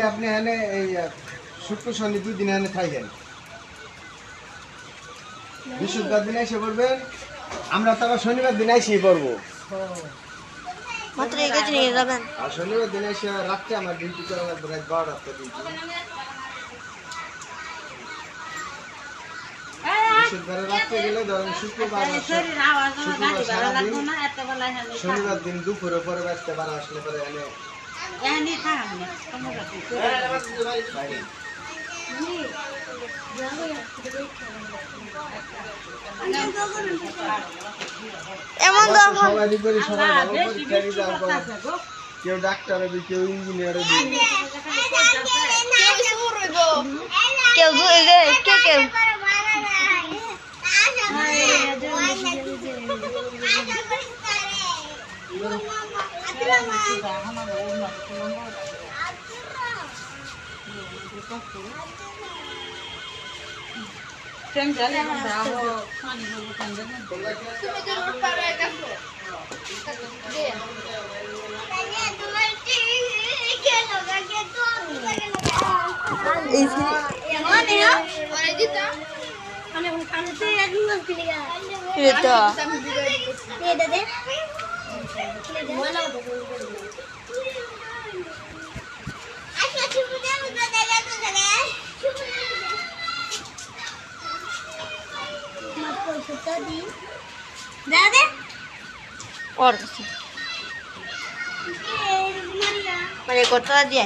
আপনি এখানে এই শুক্র শনি 2 দিন এখানে থাকেন, বৃহস্পতিবার দিন এসে পড়বেন, আমরা তো আবার শনিবার দিন এসেই পড়বো। মাত্র এগিয়ে নিয়ে যাবেন। আর শনিবার দিন এসে রাত্রে আমার ডিউটি করা লাগবে, রাত 12টা ডিউটি। বৃহস্পতিবারে রাত্রে গেলে ধরেন শুক্রবার শনিবার দিন দুপুরে পরে বাঁচতে পারা আসলে পরে এমন সবাই করি, সবাই ভালো পরীক্ষা রেজাল্ট করে, কেউ ডাক্তার হবে, কেউ ইঞ্জিনিয়ার হবে, কেউ কেউ কেউ और মানে কত দিয়ে